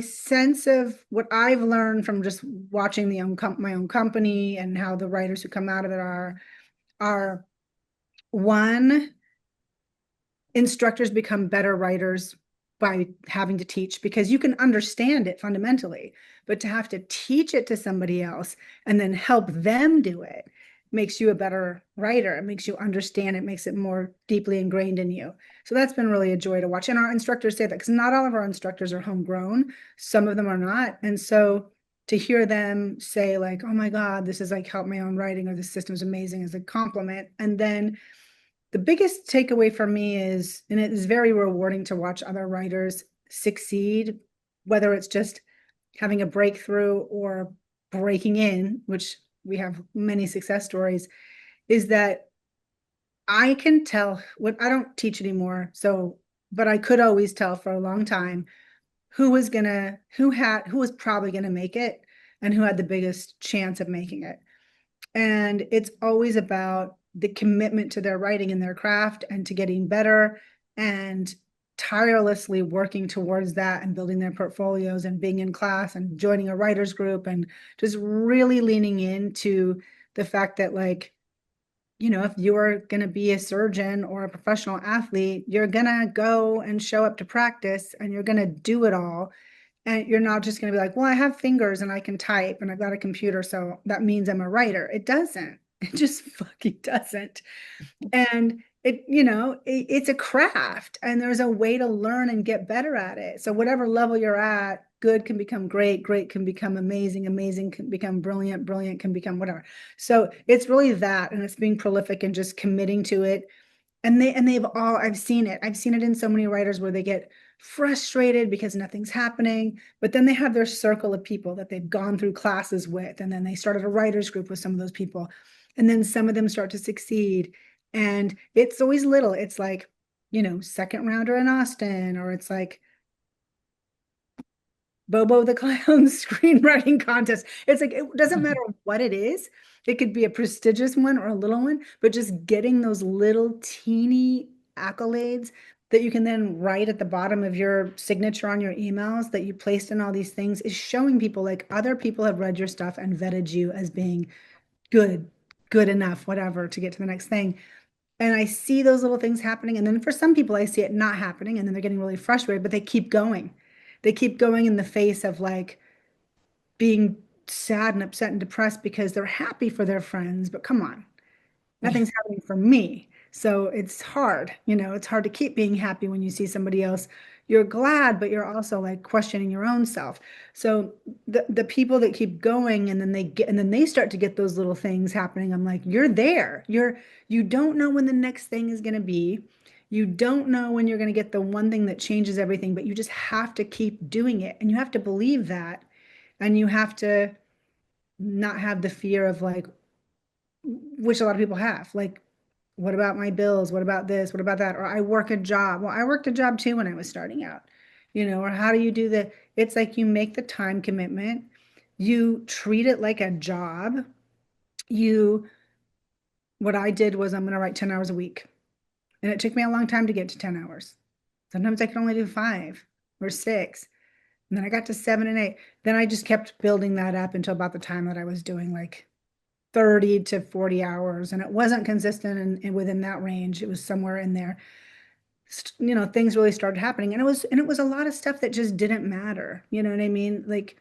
sense of what I've learned from just watching my own company and how the writers who come out of it are one, instructors become better writers by having to teach, because you can understand it fundamentally, but to have to teach it to somebody else and then help them do it makes you a better writer. It makes you understand it, makes it more deeply ingrained in you. So that's been really a joy to watch. And our instructors say that, because not all of our instructors are homegrown. Some of them are not. And so to hear them say like, oh my God, this is like helped my own writing, or this system is amazing, is a compliment. And then the biggest takeaway for me is, and it is very rewarding to watch other writers succeed, whether it's just having a breakthrough or breaking in, which we have many success stories, is that I can tell what I don't teach anymore. So, but I could always tell for a long time who was probably gonna make it and who had the biggest chance of making it. And it's always about the commitment to their writing and their craft and to getting better and tirelessly working towards that and building their portfolios and being in class and joining a writers group and just really leaning into the fact that, like, if you're going to be a surgeon or a professional athlete, you're going to go and show up to practice and you're going to do it all. And you're not just going to be like, well, I have fingers and I can type and I've got a computer, so that means I'm a writer. It doesn't. It just fucking doesn't. And it's a craft and there's a way to learn and get better at it. So whatever level you're at, good can become great, great can become amazing, amazing can become brilliant, brilliant can become whatever. So it's really that, and it's being prolific and just committing to it. And they've all, I've seen it. I've seen it in so many writers where they get frustrated because nothing's happening, but then they have their circle of people that they've gone through classes with, and then they started a writers group with some of those people, and then some of them start to succeed. And it's always little. It's like, second rounder in Austin, or it's like Bobo the Clown screenwriting contest. It's like, it doesn't matter what it is. It could be a prestigious one or a little one, but just getting those little teeny accolades that you can then write at the bottom of your signature on your emails that you placed in all these things is showing people like other people have read your stuff and vetted you as being good, good enough, whatever, to get to the next thing. And I see those little things happening. And then for some people, I see it not happening. And then they're getting really frustrated, but they keep going. They keep going in the face of like being sad and upset and depressed because they're happy for their friends. But come on, nothing's happening for me. So it's hard, it's hard to keep being happy when you see somebody else. You're glad, but you're also like questioning your own self. So the people that keep going and then they start to get those little things happening. I'm like, you're there. You don't know when the next thing is going to be. You don't know when you're going to get the one thing that changes everything, but you just have to keep doing it. And you have to believe that. And you have to not have the fear of like, which a lot of people have, like, what about my bills? What about this? What about that? Or I work a job. Well, I worked a job too when I was starting out, or how do you do it's like you make the time commitment, you treat it like a job. What I did was I'm going to write 10 hours a week. And it took me a long time to get to 10 hours. Sometimes I could only do 5 or 6. And then I got to 7 and 8. Then I just kept building that up until about the time that I was doing like 30 to 40 hours. And it wasn't consistent and within that range. It was somewhere in there. Things really started happening. And it was a lot of stuff that just didn't matter. You know what I mean? Like,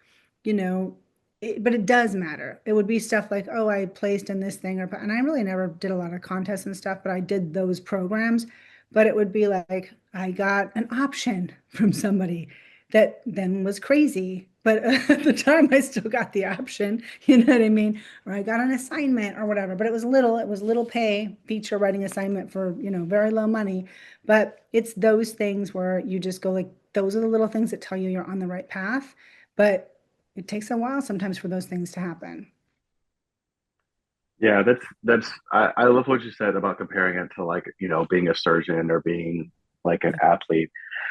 but it does matter. It would be stuff like, oh, I placed in this thing, and I really never did a lot of contests and stuff, but I did those programs. But it would be like, I got an option from somebody that then was crazy. But at the time, I still got the option, you know what I mean? Or I got an assignment or whatever, but it was little pay, feature writing assignment for, very low money. But it's those things where you just go like, those are the little things that tell you you're on the right path. But it takes a while sometimes for those things to happen. Yeah, I love what you said about comparing it to like, being a surgeon or being like an athlete.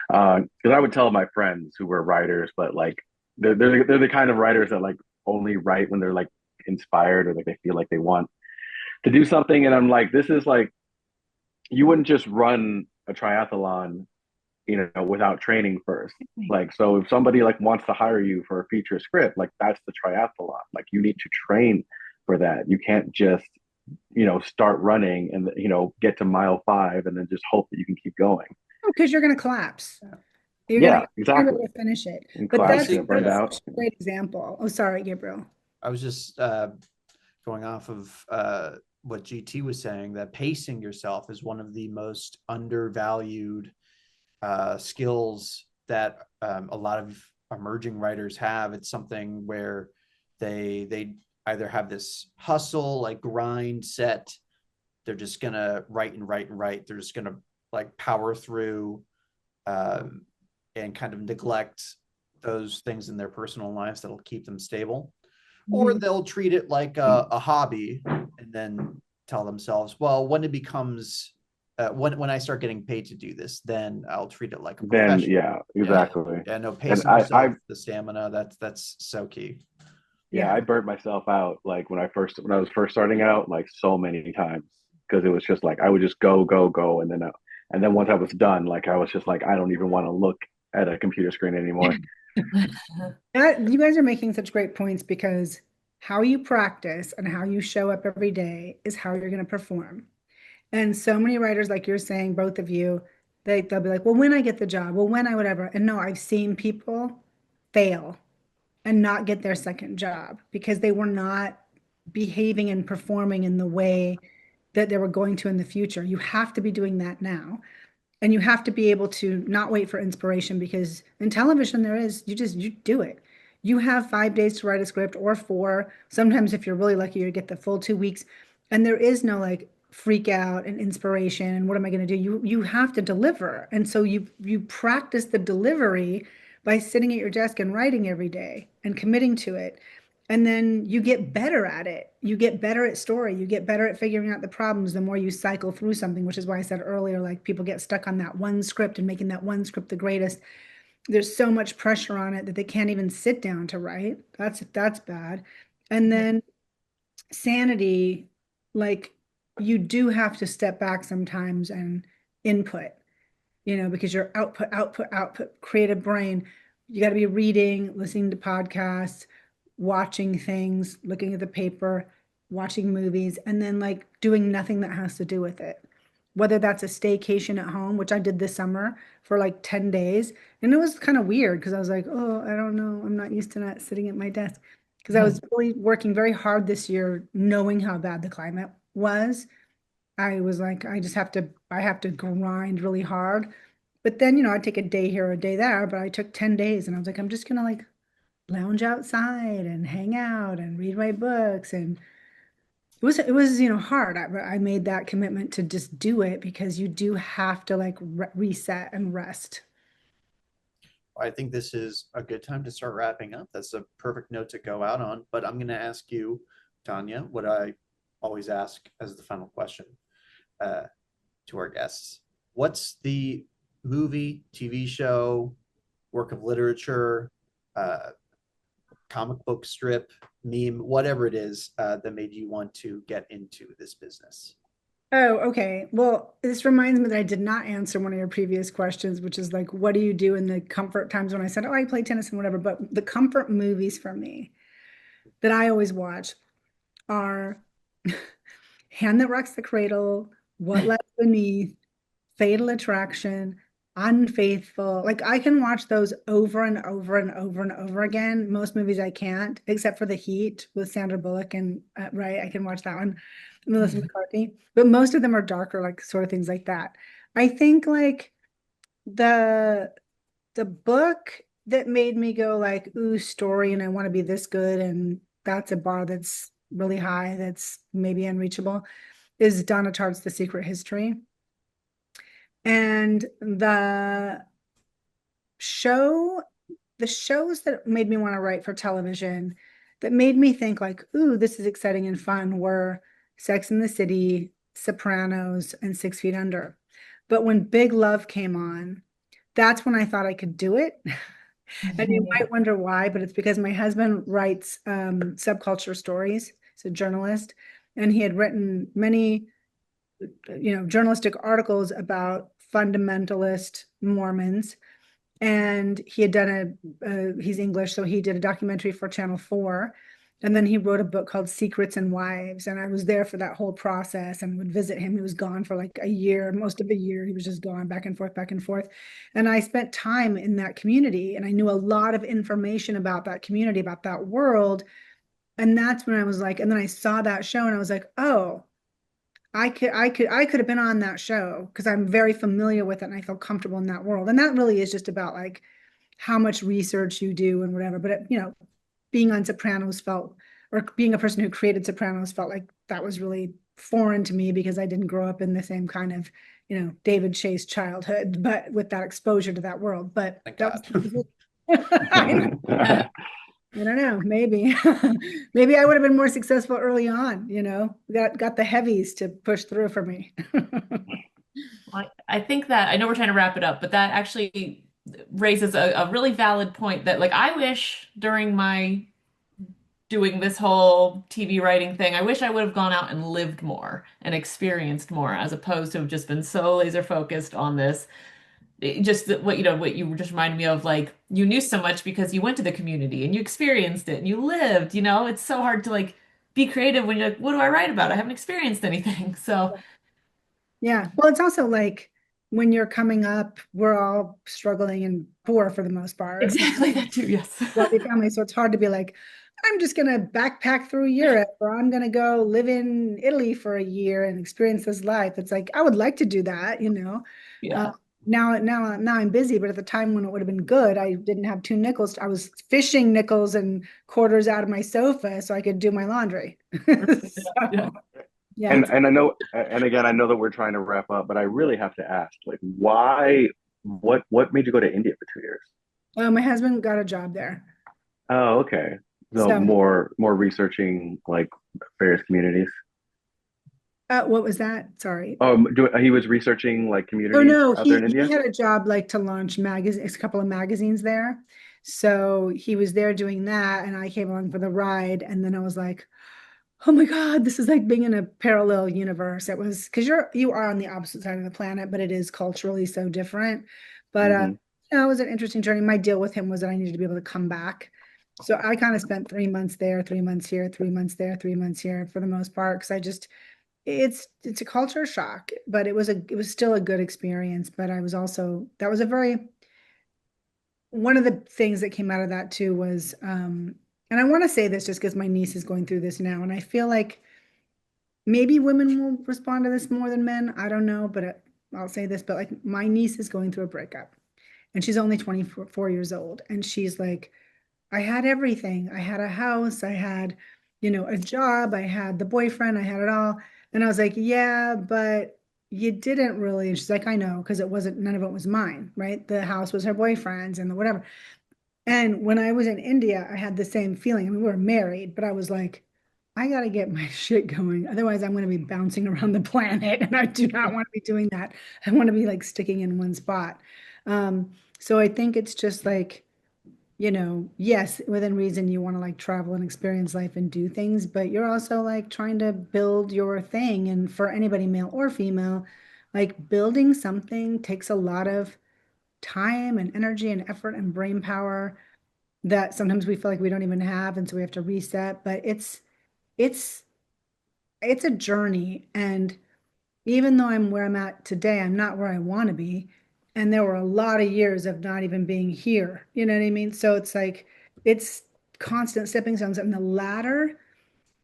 Because I would tell my friends who were writers, but like they're the kind of writers that like only write when they're like inspired or like they feel like they want to do something. And I'm like, this is like you wouldn't just run a triathlon, without training first. Like, so if somebody like wants to hire you for a feature script, like that's the triathlon. Like you need to train for that. You can't just, start running and, get to mile 5 and then just hope that you can keep going. Because you're going to collapse. Yeah, You're gonna exactly. finish it. And But collapse, that's get burned out. a great example. Oh, sorry, Gabriel. I was just going off of what GT was saying, that pacing yourself is one of the most undervalued skills that a lot of emerging writers have. It's something where they either have this hustle, like grind set. They're just gonna write and write and write. They're just gonna like power through and kind of neglect those things in their personal lives that'll keep them stable. Or they'll treat it like a hobby and then tell themselves, well, when it becomes when I start getting paid to do this, then I'll treat it like a profession. Then yeah, exactly. Yeah, no, pacing yourself, the stamina, that's so key. Yeah, I burnt myself out like when I was first starting out, like so many times, because it was just like I would just go, and then once I was done, like I was just like I don't even want to look at a computer screen anymore. You guys are making such great points, because how you practice and how you show up every day is how you're going to perform. And so many writers, like you're saying, both of you, they'll be like, well, when I get the job, well, when I whatever. And no, I've seen people fail and not get their second job because they were not behaving and performing in the way that they were going to in the future. You have to be doing that now. And you have to be able to not wait for inspiration, because in television you do it. You have 5 days to write a script, or 4. Sometimes if you're really lucky, you get the full 2 weeks. And there is no like freak out and inspiration and what am I going to do? You have to deliver. And so you practice the delivery by sitting at your desk and writing every day and committing to it. And then you get better at it. You get better at story. You get better at figuring out the problems the more you cycle through something, which is why I said earlier, like people get stuck on that one script and making that one script the greatest. There's so much pressure on it that they can't even sit down to write. That's bad. And then sanity, like you do have to step back sometimes and input, because your output, creative brain, you got to be reading, listening to podcasts, watching things, looking at the paper, watching movies, and then like doing nothing that has to do with it. Whether that's a staycation at home, which I did this summer for like 10 days. And it was kind of weird because I was like, oh, I don't know. I'm not used to not sitting at my desk. Because I was really working very hard this year, knowing how bad the climate was. I was like, I have to grind really hard. But then, I'd take a day here, a day there, but I took 10 days and I was like, I'm just gonna like lounge outside and hang out and read my books. And it was hard. I made that commitment to just do it, because you do have to like reset and rest. I think this is a good time to start wrapping up. That's a perfect note to go out on. But I'm going to ask you, Tawnya, what I always ask as the final question to our guests. What's the movie, TV show, work of literature, comic book strip, meme, whatever it is that made you want to get into this business? Oh, okay. Well, this reminds me that I did not answer one of your previous questions, which is like, what do you do in the comfort times, when I said, oh, I play tennis and whatever. But the comfort movies for me that I always watch are Hand That Rocks the Cradle, What Lies Beneath, Fatal Attraction, Unfaithful. Like I can watch those over and over and over and over again. Most movies I can't, except for The Heat with Sandra Bullock and right, I can watch that one. Melissa McCarthy, but most of them are darker, like sort of things like that. I think like the book that made me go like, ooh, story, and I want to be this good, and that's a bar that's really high, that's maybe unreachable, is Donna Tartt's The Secret History. And the shows that made me want to write for television, that made me think like, ooh, this is exciting and fun, were Sex and the City, Sopranos, and 6 Feet Under. But when Big Love came on, that's when I thought I could do it. And you might wonder why, but it's because my husband writes subculture stories. He's a journalist, and he had written many, journalistic articles about fundamentalist Mormons. And he had done he's English, so he did a documentary for Channel 4. And then he wrote a book called Secrets and Wives. And I was there for that whole process and would visit him. He was gone for like a year, most of the year. He was just gone back and forth, back and forth. And I spent time in that community, and I knew a lot of information about that community, about that world. And that's when I was like, and then I saw that show and I was like, oh, I could have been on that show, because I'm very familiar with it and I feel comfortable in that world. And that really is just about like how much research you do and whatever. But being on Sopranos or being a person who created Sopranos felt like that was really foreign to me, because I didn't grow up in the same kind of, David Chase childhood, but with that exposure to that world. But Thank that God. was, I don't know, maybe maybe I would have been more successful early on, got the heavies to push through for me. I think that I know we're trying to wrap it up, but that actually raises a really valid point that like I wish during my doing this whole TV writing thing, I wish I would have gone out and lived more and experienced more, as opposed to have just been so laser focused on this. Just what you just reminded me of, like you knew so much because you went to the community and you experienced it and you lived, it's so hard to like be creative when you're like, what do I write about? I haven't experienced anything. So Yeah. Well, it's also like when you're coming up, we're all struggling and poor for the most part. exactly that too, yes. Wealthy family. So it's hard to be like, I'm just going to backpack through Europe, or I'm going to go live in Italy for a year and experience this life. It's like, I would like to do that, you know. Yeah. Now I'm busy, but at the time when it would have been good, I didn't have 2 nickels. I was fishing nickels and quarters out of my sofa so I could do my laundry. Yeah. Yeah, And I know, and again, I know that we're trying to wrap up, but I really have to ask, like, why, what made you go to India for 2 years? my husband got a job there. Oh, okay. So So, more researching like various communities. what was that? Sorry. He was researching like Oh communities no, out there in he India. had a job like to launch magazines, a couple of magazines there. So he was there doing that, and I came along for the ride. And then I was like, oh my God, this is like being in a parallel universe. It was because you are on the opposite side of the planet, but it is culturally so different. But Hmm. it was an interesting journey. My deal with him was that I needed to be able to come back. So I kind of spent 3 months there, 3 months here, 3 months there, 3 months here for the most part, because I just it's a culture shock, but it was still a good experience. But I was also that was a very one of the things that came out of that too was and I want to say this just because my niece is going through this now, and I feel like maybe women will respond to this more than men. I don't know, but I'll say this, but like my niece is going through a breakup, and she's only 24 years old, and she's like, I had everything. I had a house, I had, a job, I had the boyfriend, I had it all. And I was like, yeah, but you didn't really. And she's like, I know, because it wasn't, none of it was mine, right? The house was her boyfriend's and the whatever. And when I was in India, I had the same feeling. I mean, we were married, but I was like, I got to get my shit going. Otherwise, I'm going to be bouncing around the planet. And I do not want to be doing that. I want to be like sticking in one spot. So I think it's just like, yes, within reason, you want to like travel and experience life and do things, but you're also like trying to build your thing. And for anybody, male or female, like building something takes a lot of time and energy and effort and brain power that sometimes we feel like we don't even have. And so we have to reset, but it's, it's a journey. And even though I'm where I'm at today, I'm not where I want to be. And there were a lot of years of not even being here. You know what I mean? So it's like, it's constant stepping stones. And the ladder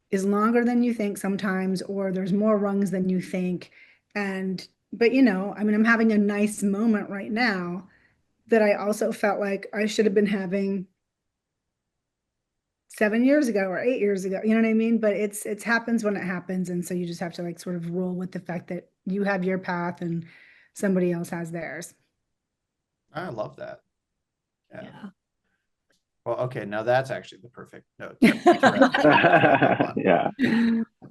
is longer than you think sometimes, or there's more rungs than you think. But I mean, I'm having a nice moment right now that I also felt like I should have been having 7 years ago or 8 years ago. You know what I mean? But it's happens when it happens. And so you just have to like sort of roll with the fact that you have your path and somebody else has theirs. I love that. Yeah. Yeah. Well, okay, now that's actually the perfect note to Yeah.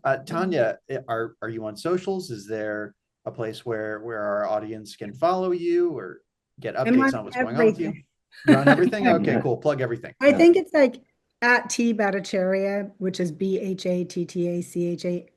Tawnya, are you on socials? Is there a place where our audience can follow you or get I'm updates on on what's going on with you? everything. You're on everything? Okay, Yeah. cool. Plug everything. I think it's like at T Bhattacharya, which is Bhattacharya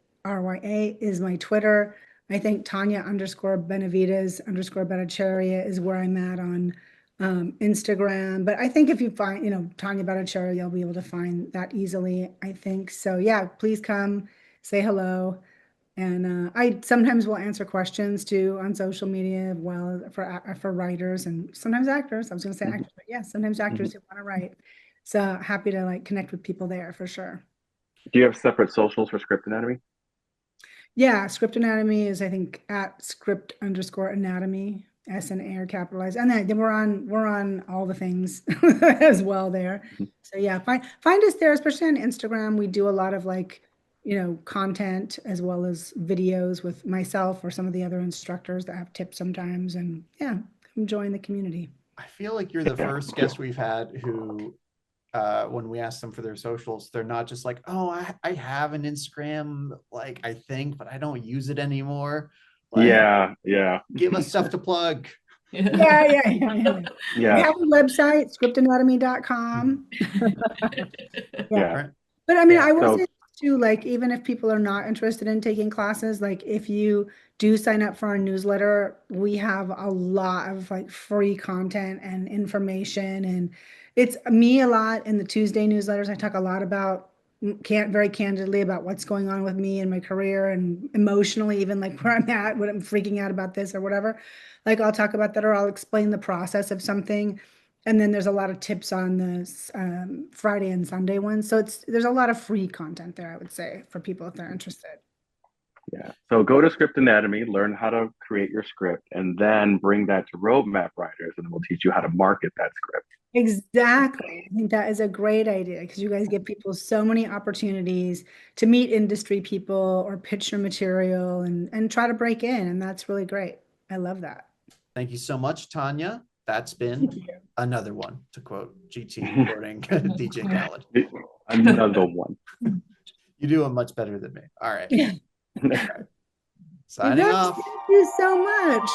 is my Twitter. I think Tawnya_Benavides_Bhattacharya is where I'm at on Instagram. But I think if you find, Tawnya Bhattacharya, you'll be able to find that easily, I think. So yeah, please come say hello. And I sometimes will answer questions too on social media, well, for writers and sometimes actors. I was going to say Mhm. actors, but yeah, sometimes actors Mhm. who want to write. So happy to like connect with people there for sure. Do you have separate socials for Script Anatomy? Yeah, Script Anatomy is I think at script_anatomy, S and A are capitalized, and then we're on all the things as well there. Mhm. So yeah, find us there, especially on Instagram. We do a lot of like content as well as videos with myself or some of the other instructors that have tips sometimes, and yeah, come join the community. I feel like you're the Yeah, first cool. guest we've had who when we ask them for their socials, they're not just like, oh, I have an Instagram, like I think, but I don't use it anymore. Like, Yeah. give us stuff to plug. Yeah. We Yeah. have a website, scriptanatomy.com. Yeah. Yeah. Right. But I mean, Yeah. I will So say too, like, even if people are not interested in taking classes, like if you do sign up for our newsletter, we have a lot of like free content and information. And it's me a lot in the Tuesday newsletters. I talk a lot about can't very candidly about what's going on with me and my career and emotionally, even like where I'm at, what I'm freaking out about this or whatever. Like I'll talk about that, or I'll explain the process of something. And then there's a lot of tips on this Friday and Sunday ones. So there's a lot of free content there, I would say, for people if they're interested. Yeah. So go to Script Anatomy, learn how to create your script, and then bring that to roadmap writers, and we'll teach you how to market that script. Exactly. I think that is a great idea because you guys give people so many opportunities to meet industry people or pitch your material and try to break in. And that's really great. I love that. Thank you so much, Tawnya. That's been another one, to quote GT, quoting DJ Khaled. Another one. You do it much better than me. All right. Yeah. Signing off. Thank you so much.